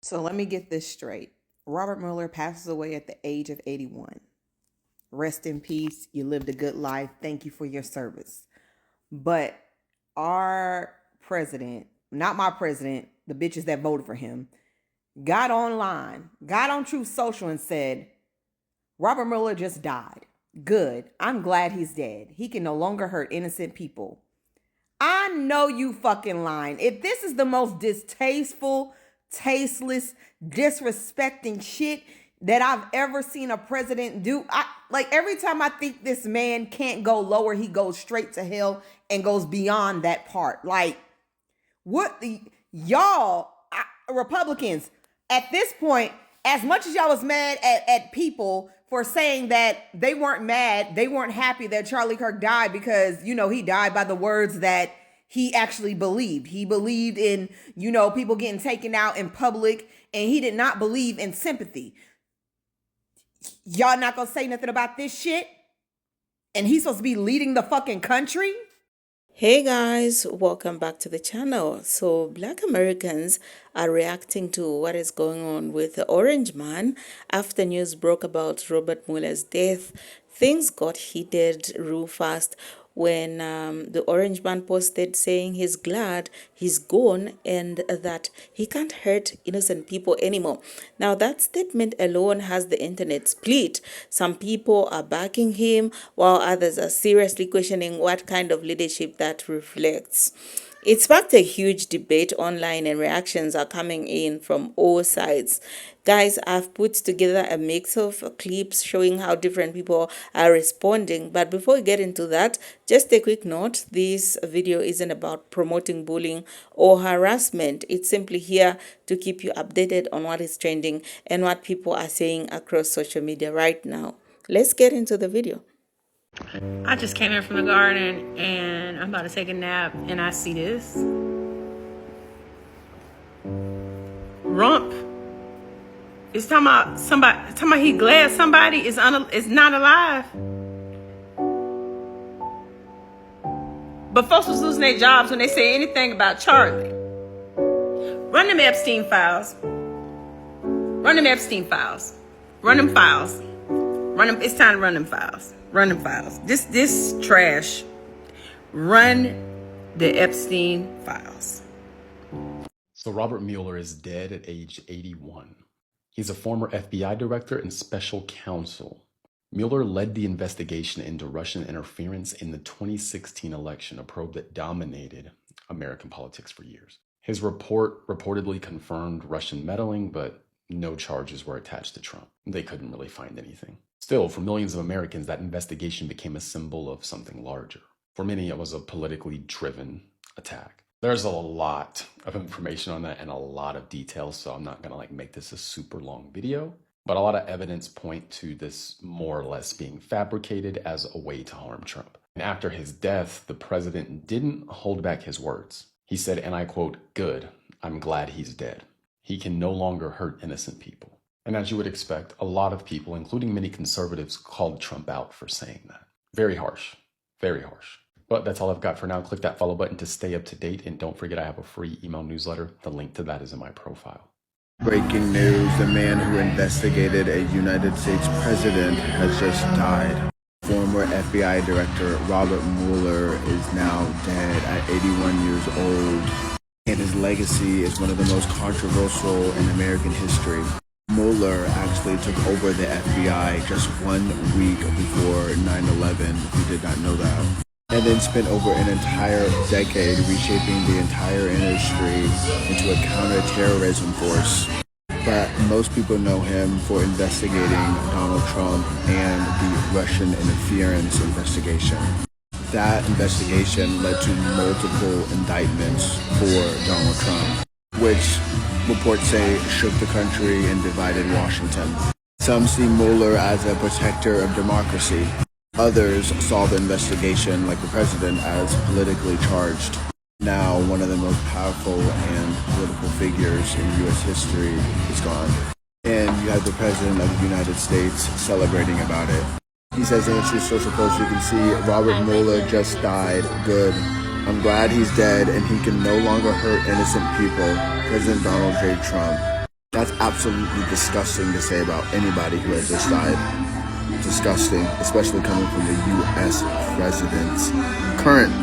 So let me get this straight. Robert Mueller passes away at the age of 81. Rest in peace. You lived a good life. Thank you for your service. But our president, not my president, the bitches that voted for him, got online, got on Truth Social and said, Robert Mueller just died. Good. I'm glad he's dead. He can no longer hurt innocent people. I know you fucking lying. If this is the most distasteful, tasteless, disrespecting shit that I've ever seen a president do, every time I think this man can't go lower, he goes straight to hell and goes beyond that part. Y'all, Republicans, at this point, as much as y'all was mad at people for saying that they weren't mad, they weren't happy that Charlie Kirk died because, he died by the words that he actually believed. He believed in, people getting taken out in public, and he did not believe in sympathy. Y'all not gonna say nothing about this shit? And he's supposed to be leading the fucking country? Hey guys, welcome back to the channel. So Black Americans are reacting to what is going on with the Orange Man after news broke about Robert Mueller's death. Things got heated real fast when the Orange Man posted saying he's glad he's gone and that he can't hurt innocent people anymore. Now that statement alone has the internet split. Some people are backing him while others are seriously questioning what kind of leadership that reflects. It sparked a huge debate online and reactions are coming in from all sides. Guys, I've put together a mix of clips showing how different people are responding. But before we get into that, just a quick note, this video isn't about promoting bullying or harassment. It's simply here to keep you updated on what is trending and what people are saying across social media right now. Let's get into the video. I just came in from the garden and I'm about to take a nap and I see this. Rump is talking about he glad somebody is not alive. But folks was losing their jobs when they say anything about Charlie. Run them Epstein files. Run them Epstein files. Run them files. Run them. It's time to run them files. Run them files. This trash. Run the Epstein files. So Robert Mueller is dead at age 81. He's a former FBI director and special counsel. Mueller led the investigation into Russian interference in the 2016 election, a probe that dominated American politics for years. His report reportedly confirmed Russian meddling, but no charges were attached to Trump. They couldn't really find anything. Still, for millions of Americans, that investigation became a symbol of something larger. For many, it was a politically driven attack. There's a lot of information on that and a lot of details, so I'm not gonna make this a super long video, but a lot of evidence point to this more or less being fabricated as a way to harm Trump. And after his death, the president didn't hold back his words. He said, and I quote, "Good, I'm glad he's dead. He can no longer hurt innocent people." And as you would expect, a lot of people, including many conservatives, called Trump out for saying that. Very harsh, very harsh. But that's all I've got for now. Click that follow button to stay up to date. And don't forget, I have a free email newsletter. The link to that is in my profile. Breaking news, the man who investigated a United States president has just died. Former FBI Director Robert Mueller is now dead at 81 years old. And his legacy is one of the most controversial in American history. Mueller actually took over the FBI just 1 week before 9/11, if you did not know that, and then spent over an entire decade reshaping the entire industry into a counterterrorism force. But most people know him for investigating Donald Trump and the Russian interference investigation. That investigation led to multiple indictments for Donald Trump, which reports say shook the country and divided Washington. Some see Mueller as a protector of democracy. Others saw the investigation, like the president, as politically charged. Now, one of the most powerful and political figures in U.S. history is gone. And you have the president of the United States celebrating about it. He says in his social post, you can see, Robert Mueller just died. Good. I'm glad he's dead and he can no longer hurt innocent people. President Donald J. Trump. That's absolutely disgusting to say about anybody who had just died. Disgusting, especially coming from the U.S. president's current.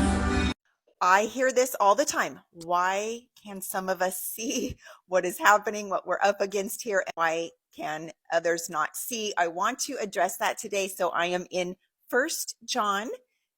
I hear this all the time. Why can some of us see what is happening, what we're up against here, and why can others not see? I want to address that today. So I am in First John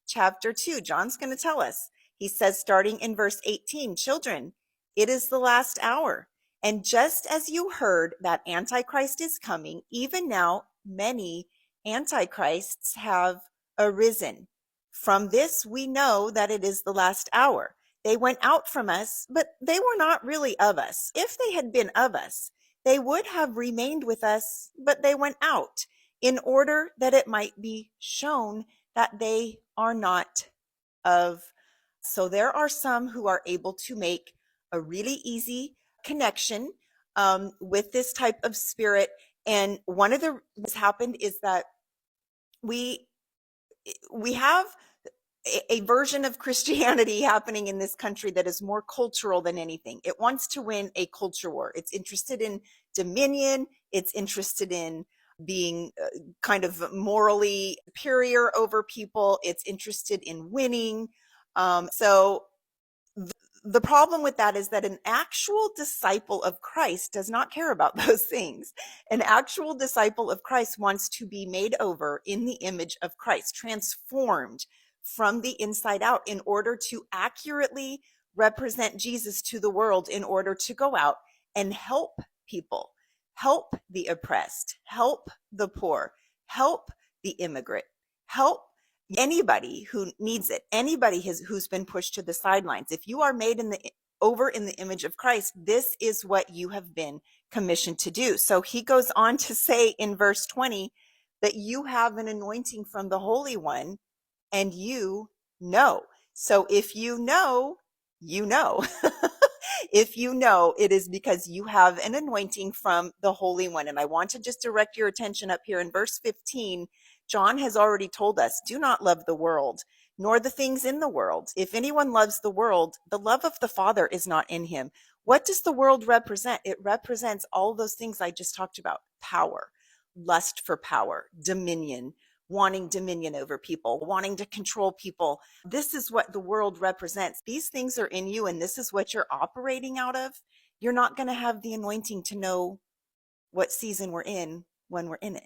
chapter 2. John's going to tell us. He says, starting in verse 18, children, it is the last hour. And just as you heard that Antichrist is coming, even now many Antichrists have arisen. From this, we know that it is the last hour. They went out from us, but they were not really of us. If they had been of us, they would have remained with us, but they went out in order that it might be shown that they are not of. So there are some who are able to make a really easy connection with this type of spirit. And one of the what's happened is that we have a version of Christianity happening in this country that is more cultural than anything. It wants to win a culture war. It's interested in dominion. It's interested in being kind of morally superior over people. It's interested in winning. So the problem with that is that an actual disciple of Christ does not care about those things. An actual disciple of Christ wants to be made over in the image of Christ, transformed from the inside out in order to accurately represent Jesus to the world, in order to go out and help people, help the oppressed, help the poor, help the immigrant, help anybody who needs it, anybody who's been pushed to the sidelines. If you are made over in the image of Christ, this is what you have been commissioned to do. So he goes on to say in verse 20 that you have an anointing from the Holy One, and you know. So if you know, you know. If you know, it is because you have an anointing from the Holy One. And I want to just direct your attention up here in verse 15. John has already told us, do not love the world, nor the things in the world. If anyone loves the world, the love of the Father is not in him. What does the world represent? It represents all those things I just talked about: power, lust for power, dominion, wanting dominion over people, wanting to control people. This is what the world represents. These things are in you, and this is what you're operating out of. You're not going to have the anointing to know what season we're in when we're in it.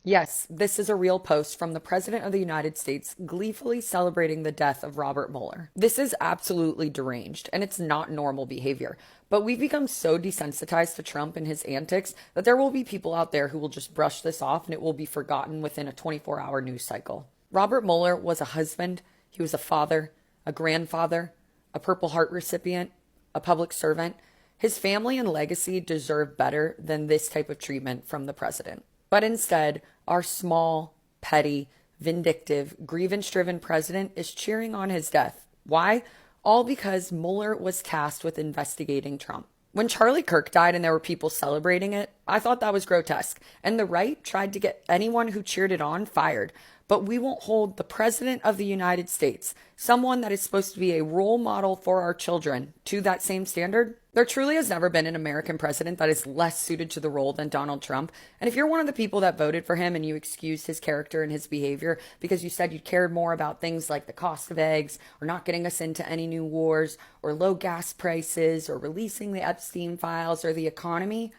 Yes, this is a real post from the President of the United States gleefully celebrating the death of Robert Mueller. This is absolutely deranged, and it's not normal behavior. But we've become so desensitized to Trump and his antics that there will be people out there who will just brush this off and it will be forgotten within a 24-hour news cycle. Robert Mueller was a husband, he was a father, a grandfather, a Purple Heart recipient, a public servant. His family and legacy deserve better than this type of treatment from the president. But instead, our small, petty, vindictive, grievance-driven president is cheering on his death. Why? All because Mueller was tasked with investigating Trump. When Charlie Kirk died and there were people celebrating it, I thought that was grotesque. And the right tried to get anyone who cheered it on fired. But we won't hold the President of the United States, someone that is supposed to be a role model for our children, to that same standard. There truly has never been an American president that is less suited to the role than Donald Trump. And if you're one of the people that voted for him and you excused his character and his behavior because you said you cared more about things like the cost of eggs, or not getting us into any new wars, or low gas prices, or releasing the Epstein files, or the economy,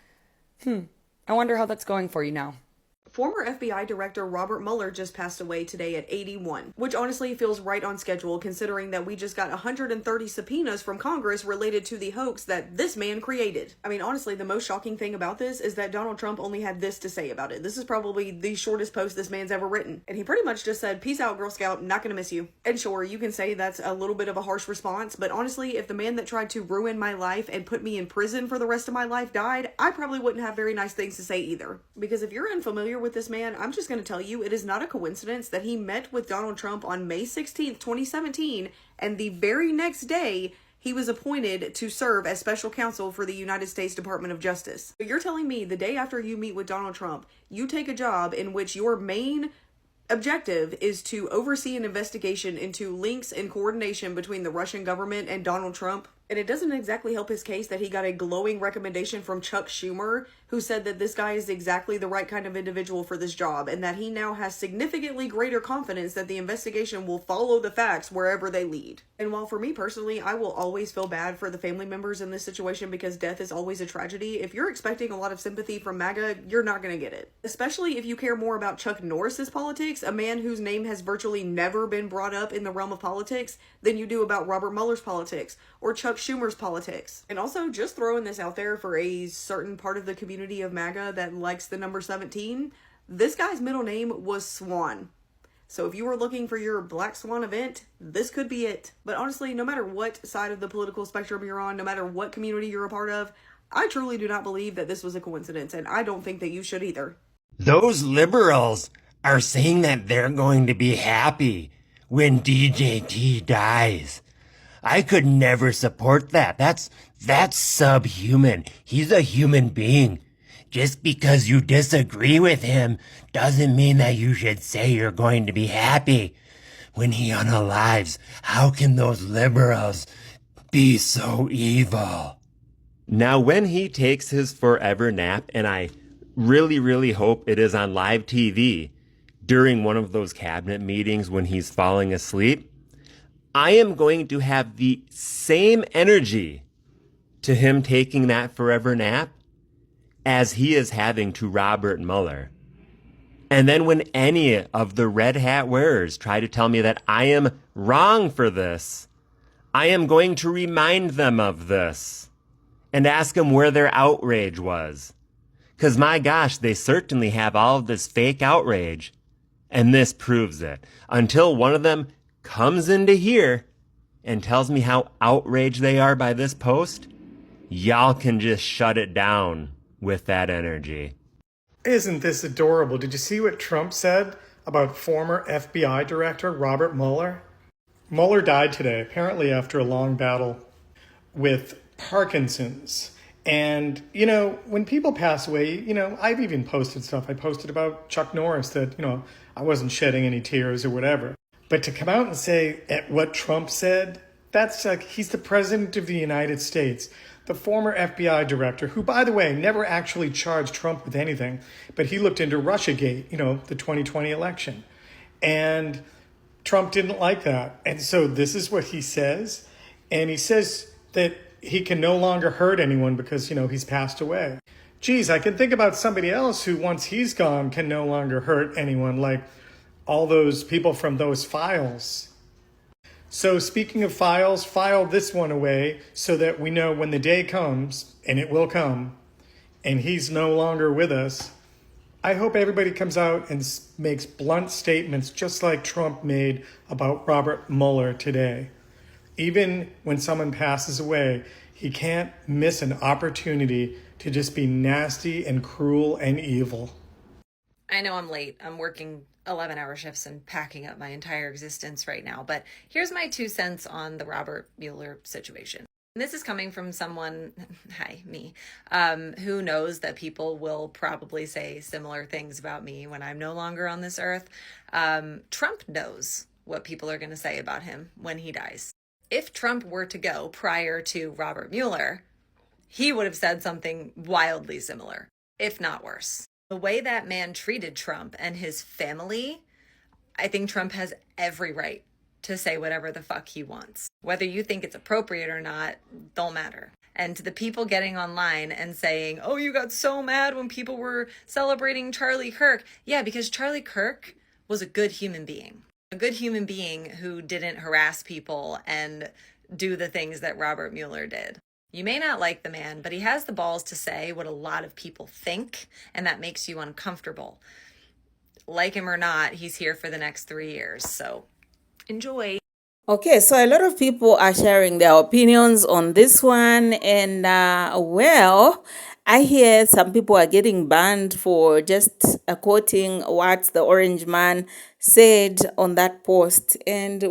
I wonder how that's going for you now. Former FBI Director Robert Mueller just passed away today at 81, which honestly feels right on schedule considering that we just got 130 subpoenas from Congress related to the hoax that this man created. I mean, honestly, the most shocking thing about this is that Donald Trump only had this to say about it. This is probably the shortest post this man's ever written. And he pretty much just said, peace out, Girl Scout, not gonna miss you. And sure, you can say that's a little bit of a harsh response, but honestly, if the man that tried to ruin my life and put me in prison for the rest of my life died, I probably wouldn't have very nice things to say either. Because if you're unfamiliar with this man, I'm just going to tell you, it is not a coincidence that he met with Donald Trump on May 16th, 2017, and the very next day, he was appointed to serve as special counsel for the United States Department of Justice. So you're telling me the day after you meet with Donald Trump, you take a job in which your main objective is to oversee an investigation into links and coordination between the Russian government and Donald Trump? And it doesn't exactly help his case that he got a glowing recommendation from Chuck Schumer, who said that this guy is exactly the right kind of individual for this job, and that he now has significantly greater confidence that the investigation will follow the facts wherever they lead. And while for me personally, I will always feel bad for the family members in this situation because death is always a tragedy, if you're expecting a lot of sympathy from MAGA, you're not going to get it. Especially if you care more about Chuck Norris's politics, a man whose name has virtually never been brought up in the realm of politics, than you do about Robert Mueller's politics or Chuck Schumer's politics. And also, just throwing this out there for a certain part of the community of MAGA that likes the number 17, this guy's middle name was Swan. So if you were looking for your Black Swan event, this could be it. But honestly, no matter what side of the political spectrum you're on, no matter what community you're a part of, I truly do not believe that this was a coincidence, and I don't think that you should either. Those liberals are saying that they're going to be happy when DJT dies. I could never support that. That's subhuman. He's a human being. Just because you disagree with him doesn't mean that you should say you're going to be happy when he unalives. How can those liberals be so evil? Now, when he takes his forever nap, and I really, really hope it is on live TV during one of those cabinet meetings when he's falling asleep, I am going to have the same energy to him taking that forever nap as he is having to Robert Mueller. And then when any of the red hat wearers try to tell me that I am wrong for this, I am going to remind them of this and ask them where their outrage was. Because my gosh, they certainly have all of this fake outrage. And this proves it. Until one of them comes into here and tells me how outraged they are by this post, y'all can just shut it down with that energy. Isn't this adorable? Did you see what Trump said about former FBI Director Robert Mueller? Mueller died today, apparently after a long battle with Parkinson's. And, when people pass away, I've even posted stuff. I posted about Chuck Norris that, I wasn't shedding any tears or whatever. But to come out and say at what Trump said, that's like, he's the president of the United States, the former FBI director, who, by the way, never actually charged Trump with anything, but he looked into Russiagate, the 2020 election. And Trump didn't like that. And so this is what he says. And he says that he can no longer hurt anyone because, he's passed away. Geez, I can think about somebody else who, once he's gone, can no longer hurt anyone, like all those people from those files. So speaking of files, file this one away so that we know when the day comes, and it will come, and he's no longer with us, I hope everybody comes out and makes blunt statements just like Trump made about Robert Mueller today. Even when someone passes away, he can't miss an opportunity to just be nasty and cruel and evil. I know I'm late. I'm working 11-hour shifts and packing up my entire existence right now. But here's my 2 cents on the Robert Mueller situation. And this is coming from someone, me, who knows that people will probably say similar things about me when I'm no longer on this earth. Trump knows what people are going to say about him when he dies. If Trump were to go prior to Robert Mueller, he would have said something wildly similar, if not worse. The way that man treated Trump and his family, I think Trump has every right to say whatever the fuck he wants. Whether you think it's appropriate or not, don't matter. And to the people getting online and saying, oh, you got so mad when people were celebrating Charlie Kirk. Yeah, because Charlie Kirk was a good human being. A good human being who didn't harass people and do the things that Robert Mueller did. You may not like the man, but he has the balls to say what a lot of people think, and that makes you uncomfortable. Like him or not, he's here for the next 3 years, so enjoy. Okay, so a lot of people are sharing their opinions on this one, and I hear some people are getting banned for just quoting what the orange man said on that post. And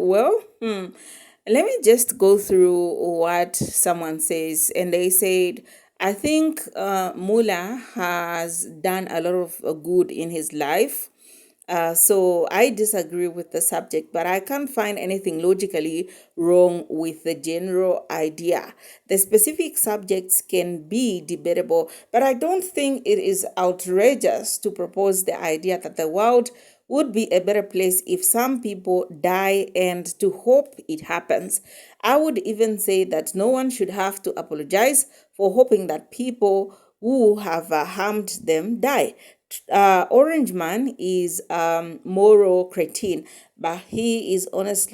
let me just go through what someone says. And they said, I think Mueller has done a lot of good in his life. So I disagree with the subject, but I can't find anything logically wrong with the general idea. The specific subjects can be debatable, but I don't think it is outrageous to propose the idea that the world would be a better place if some people die and to hope it happens. I would even say that no one should have to apologize for hoping that people who have harmed them die. Orange Man is moral cretin, but he is honest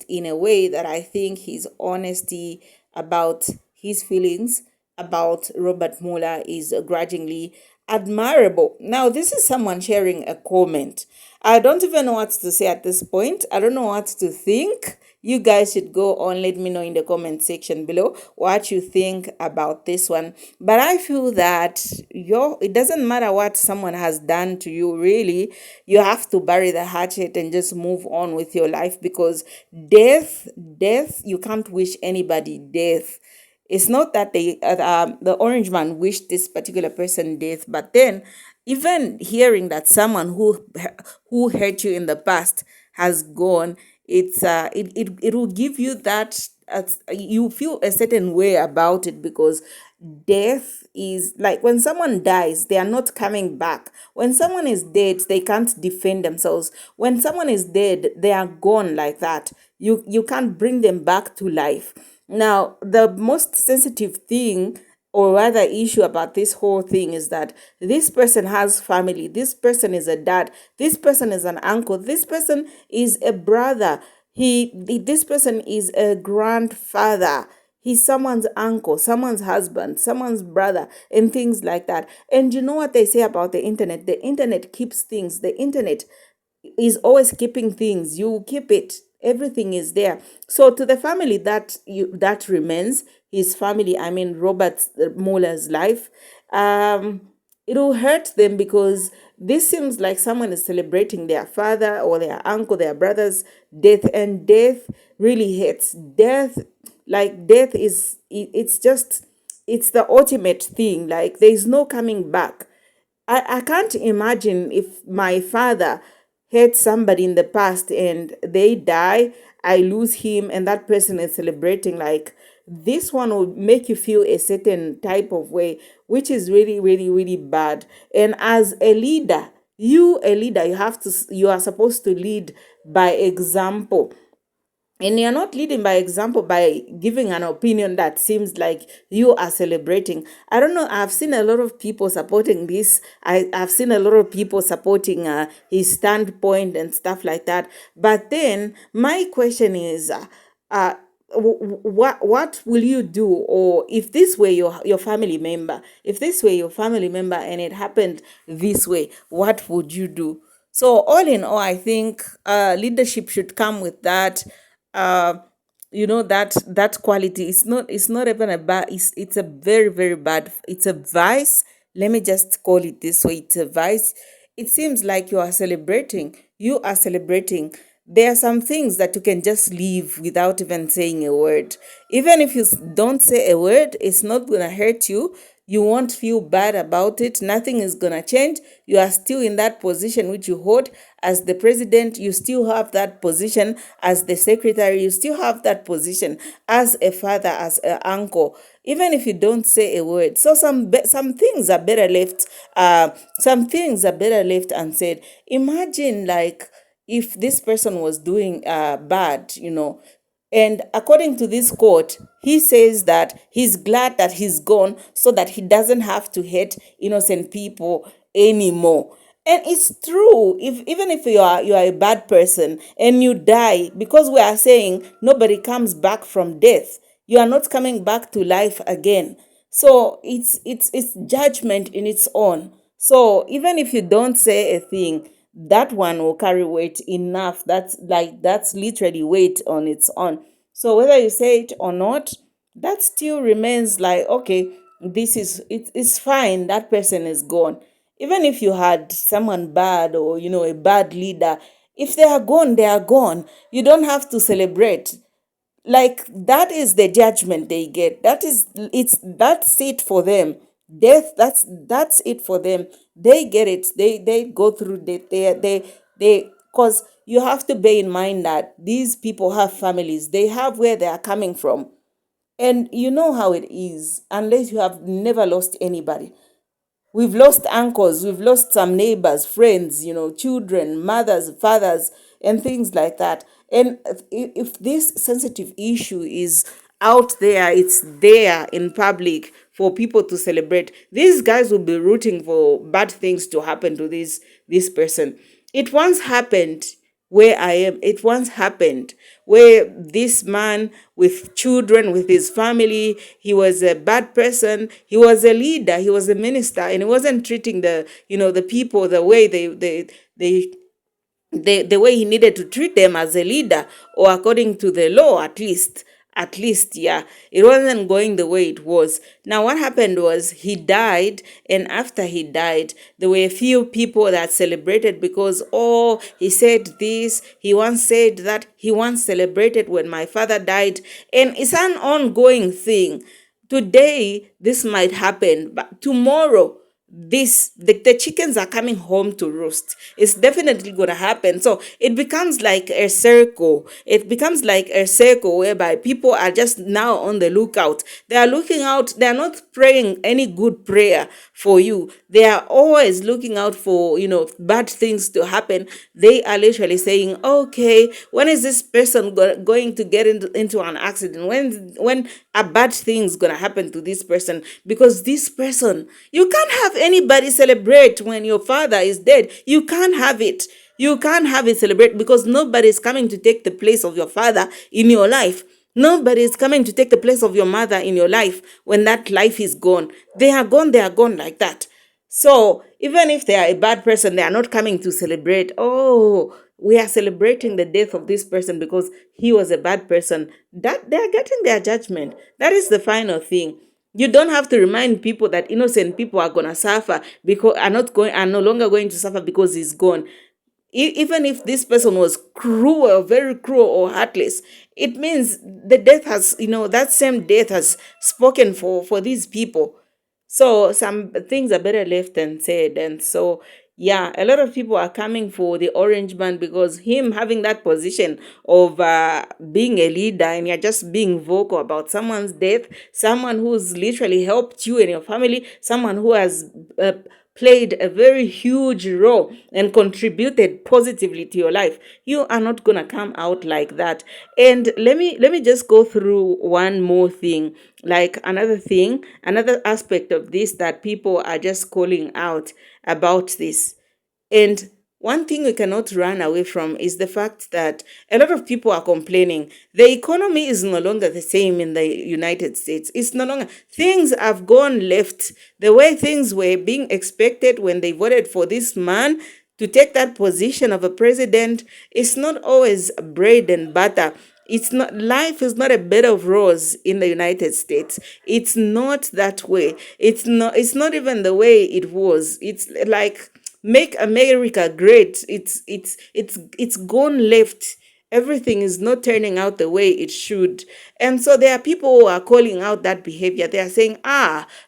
in a way that I think his honesty about his feelings about Robert Mueller is grudgingly admirable. Now, this is someone sharing a comment. I don't even know what to say at this point. I don't know what to think. You guys should go on, let me know in the comment section below what you think about this one. But I feel that it doesn't matter what someone has done to you, really. You have to bury the hatchet and just move on with your life, because death, you can't wish anybody death. It's not that the orange man wished this particular person death, but then even hearing that someone who hurt you in the past has gone, it will give you that you feel a certain way about it, because death is like when someone dies, they are not coming back. When someone is dead, they can't defend themselves. When someone is dead, they are gone like that. You can't bring them back to life. Now, the most sensitive thing or rather issue about this whole thing is that this person has family. This person is a dad. This person is an uncle. This person is a brother. This person is a grandfather. He's someone's uncle, someone's husband, someone's brother, and things like that. And you know what they say about the internet? The internet keeps things. The internet is always keeping things. You keep it. Everything is there. So to the family that remains, his family, I mean Robert Mueller's life, it will hurt them, because this seems like someone is celebrating their father or their uncle, their brother's death, and death really hits. Death is it's the ultimate thing. Like there's no coming back. I can't imagine if my father hurt somebody in the past and they die, I lose him, and that person is celebrating. Like this one will make you feel a certain type of way, which is really, really, really bad. And as a leader, you are supposed to lead by example. And you're not leading by example by giving an opinion that seems like you are celebrating. I don't know. I've seen a lot of people supporting this. I've seen a lot of people supporting his standpoint and stuff like that. But then my question is, what will you do? Or if this were your family member, and it happened this way, what would you do? So all in all, I think leadership should come with that. Uh, that quality. It's not even a bad. It's a very, very bad. It's a vice. Let me just call it this way. It's a vice. It seems like you are celebrating. You are celebrating. There are some things that you can just leave without even saying a word. Even if you don't say a word, it's not gonna hurt you. You won't feel bad about it. Nothing is going to change. You are still in that position which you hold as the president. You still have that position as the secretary. You still have that position as a father, as an uncle, even if you don't say a word. So some things are better left. Some things are better left unsaid. Imagine like if this person was doing bad. And according to this court, he says that he's glad that he's gone so that he doesn't have to hate innocent people anymore. And it's true. If even if you are a bad person and you die, because we are saying nobody comes back from death, you are not coming back to life again. So it's judgment in its own. So even if you don't say a thing, that one will carry weight enough. That's literally weight on its own. So whether you say it or not, that still remains like, okay, it's fine. That person is gone. Even if you had someone bad or a bad leader, if they are gone, they are gone. You don't have to celebrate. Like that is the judgment they get. That's it for them. Death, that's it for them. They get it. They go through death. They because you have to bear in mind that these people have families. They have where they are coming from. And you know how it is, unless you have never lost anybody. We've lost uncles, we've lost some neighbors, friends, children, mothers, fathers, and things like that. And if this sensitive issue is out there, it's there in public for people to celebrate, these guys will be rooting for bad things to happen to this person. It once happened where I am. It once happened where this man with children, with his family, he was a bad person. He was a leader. He was a minister, and he wasn't treating the people the way they the way he needed to treat them as a leader, or according to the law, at least, yeah, it wasn't going the way it was. Now what happened was he died, and after he died, there were a few people that celebrated because, oh, he said this, he once said that, he once celebrated when my father died. And it's an ongoing thing. Today this might happen, but tomorrow the chickens are coming home to roost. It's definitely going to happen. So it becomes like a circle. It becomes like a circle whereby people are just now on the lookout. They are looking out. They are not praying any good prayer for you. They are always looking out for bad things to happen. They are literally saying, okay, when is this person going to get into an accident? When a bad thing's gonna happen to this person? Because this person, you can't have anybody celebrate when your father is dead. You can't have it. You can't have it celebrate, because nobody is coming to take the place of your father in your life. Nobody is coming to take the place of your mother in your life when that life is gone. They are gone. They are gone like that. So even if they are a bad person, they are not coming to celebrate. Oh, we are celebrating the death of this person because he was a bad person. That they are getting their judgment. That is the final thing. You don't have to remind people that innocent people are gonna suffer, because are no longer going to suffer because he's gone. Even if this person was cruel, very cruel or heartless, it means the death has, that same death has spoken for these people. So some things are better left unsaid. And so, yeah, a lot of people are coming for the orange man because him having that position of being a leader, and you're just being vocal about someone's death, someone who's literally helped you and your family, someone who has played a very huge role and contributed positively to your life. You are not going to come out like that. And let me just go through one more thing, like another aspect of this that people are just calling out about this. And one thing we cannot run away from is the fact that a lot of people are complaining. The economy is no longer the same in the United States. It's no longer, things have gone left. The way things were being expected when they voted for this man to take that position of a president, it's not always bread and butter. It's not, life is not a bed of roses in the United States. It's not that way. It's not even the way it was. It's like make America great. It's gone left. Everything is not turning out the way it should. And so there are people who are calling out that behavior. They are saying,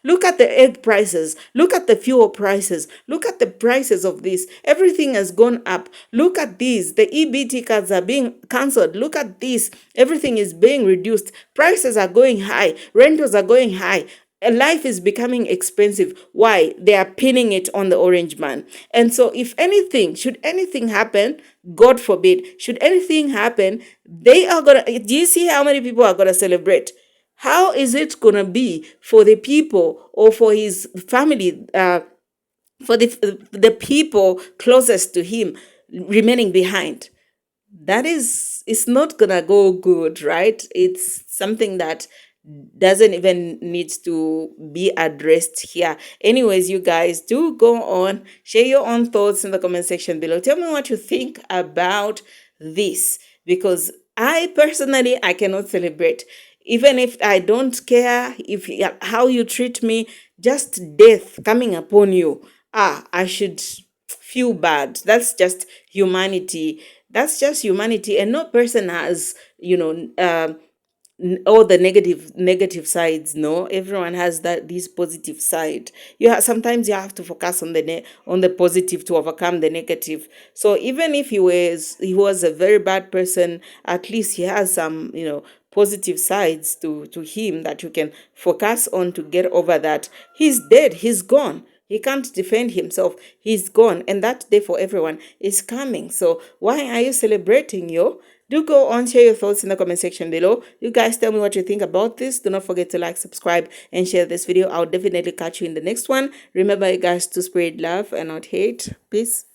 look at the egg prices, look at the fuel prices, look at the prices of this. Everything has gone up. Look at these. The EBT cards are being cancelled. Look at this. Everything is being reduced. Prices are going high. Rentals are going high. Life is becoming expensive. Why? They are pinning it on the orange man. And so if anything, should anything happen, God forbid, should anything happen, they are gonna, do you see how many people are gonna celebrate? How is it gonna be for the people or for his family, for the people closest to him remaining behind? That is, it's not gonna go good, right? It's something that doesn't even need to be addressed here. Anyways, you guys, do go on, share your own thoughts in the comment section below. Tell me what you think about this, because I personally, I cannot celebrate. Even if I don't care if how you treat me, just death coming upon you, I should feel bad. That's just humanity. That's just humanity. And no person has, all the negative sides. No, everyone has that this positive side. Sometimes you have to focus on on the positive to overcome the negative. So even if he was a very bad person, at least he has some positive sides to him that you can focus on to get over that. He's dead, he's gone. He can't defend himself. He's gone. And that day for everyone is coming. So why are you celebrating, yo? Do go on, share your thoughts in the comment section below. You guys tell me what you think about this. Do not forget to like, subscribe, and share this video. I'll definitely catch you in the next one. Remember, you guys, to spread love and not hate. Peace.